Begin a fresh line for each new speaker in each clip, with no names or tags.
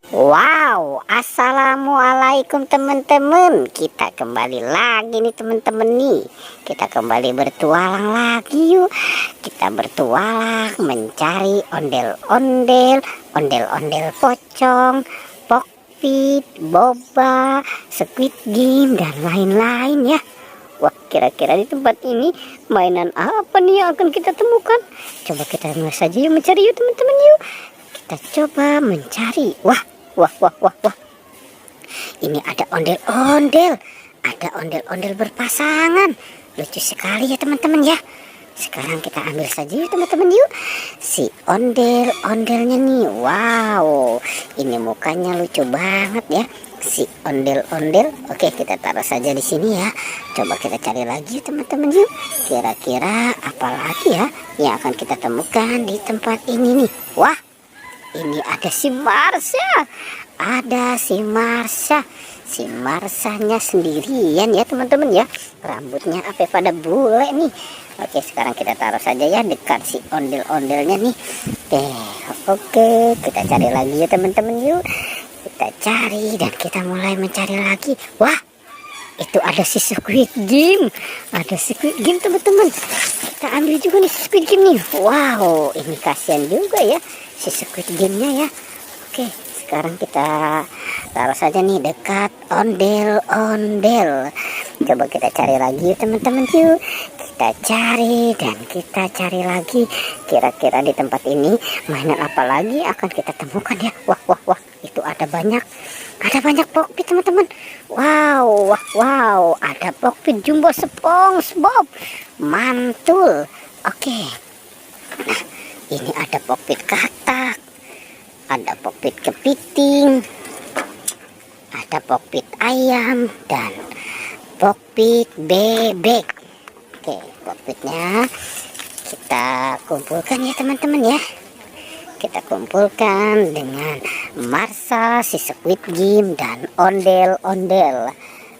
Wow, assalamualaikum teman-teman. Kita kembali lagi nih teman-teman nih. Kita kembali bertualang lagi yuk. Kita bertualang mencari ondel-ondel, ondel-ondel pocong, pokpit, boba, squid game dan lain-lain ya. Wah, kira-kira di tempat ini mainan apa nih yang akan kita temukan? Coba kita saja yuk mencari yuk teman-teman yuk. Kita coba mencari. Wah, ini ada ondel-ondel. Ada ondel-ondel berpasangan. Lucu sekali ya teman-teman ya. Sekarang kita ambil saja yuk teman-teman yuk. Si ondel-ondelnya nih. Wow, ini mukanya lucu banget ya. Si ondel-ondel. Oke, kita taruh saja di sini ya. Coba kita cari lagi teman-teman yuk. Kira-kira apa lagi ya yang akan kita temukan di tempat ini nih. Wah, ini ada si Marsha. Ada si Marsha. Si Marshanya sendirian ya teman-teman ya. Rambutnya apa pada bule nih. Oke, sekarang kita taruh saja ya dekat si ondel-ondelnya nih. Oke, kita cari lagi ya teman-teman yuk. Kita cari dan kita mulai mencari lagi. Wah, itu ada si Squid Game. Ada Squid Game teman-teman. Kita ambil juga nih si Squid Game nih. Wow, ini kasihan juga ya si Squid Game-nya ya. Oke, sekarang kita taruh saja nih dekat ondel-ondel. Coba kita cari lagi teman-teman yuk. Kita cari dan kita cari lagi. Kira-kira di tempat ini mainan apa lagi akan kita temukan ya. Wah, itu ada banyak pokpit teman-teman. Wow, ada pokpit jumbo SpongeBob. Mantul. Oke. Nah, ini ada pokpit katak. Ada pokpit kepiting. Ada pokpit ayam dan pokpit bebek. Oke, pokpitnya kita kumpulkan ya teman-teman ya. Kita kumpulkan dengan Marsha, si Squid Game dan ondel-ondel.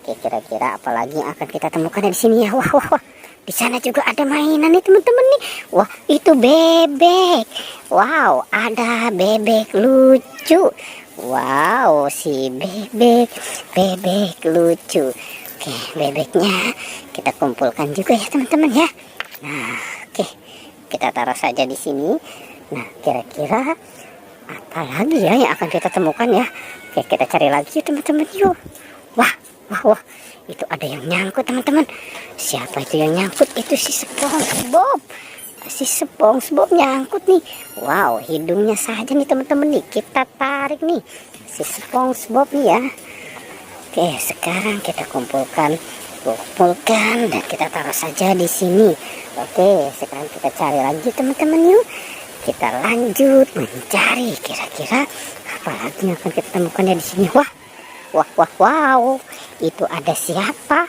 Oke, kira-kira apa lagi yang akan kita temukan di sini ya. Wah. Di sana juga ada mainan nih teman-teman nih. Wah, itu bebek. Wow, ada bebek lucu. Wow, si bebek lucu. Oke, bebeknya kita kumpulkan juga ya teman-teman ya. Nah, oke, kita taruh saja di sini. Nah, kira-kira apa lagi ya yang akan kita temukan ya. Oke, kita cari lagi ya teman-teman yuk. Wah, itu ada yang nyangkut teman-teman. Siapa itu yang nyangkut? Itu si SpongeBob. Si SpongeBob nyangkut nih. Wow, hidungnya saja nih teman-teman nih. Kita tarik nih si SpongeBob nih ya. Oke, sekarang kita kumpulkan dan kita taruh saja di sini. Oke, sekarang kita cari lagi teman-teman yuk. Kita lanjut mencari. Kira-kira apa lagi yang akan kita temukan di sini? Wow, itu ada siapa?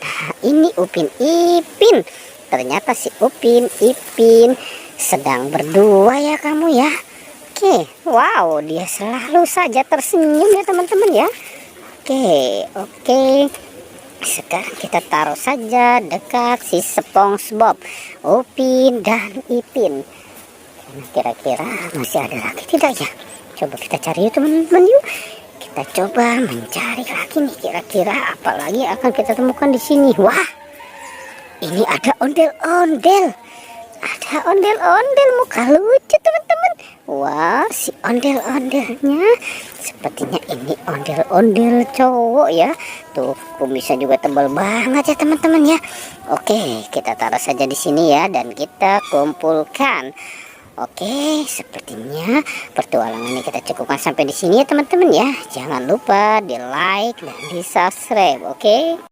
Nah, ini Upin Ipin. Ternyata si Upin Ipin sedang berdua ya kamu ya. Wow, dia selalu saja tersenyum ya teman-teman ya. Oke. Sekarang kita taruh saja dekat si SpongeBob, Upin dan Ipin. Nah, kira-kira masih ada lagi tidak ya? Coba kita cari yuk teman-teman yuk. Kita coba mencari lagi nih, kira-kira apa lagi akan kita temukan di sini. Wah, ini ada ondel-ondel. Ada ondel-ondel muka lucu teman-teman. Wah, si ondel-ondelnya sepertinya ini ondel-ondel cowok ya. Tuh, kumisnya juga tebal banget ya teman-teman ya. Oke, kita taruh saja di sini ya dan kita kumpulkan. Oke, sepertinya pertualangan ini kita cukupkan sampai di sini ya teman-teman ya. Jangan lupa di like dan di subscribe, oke?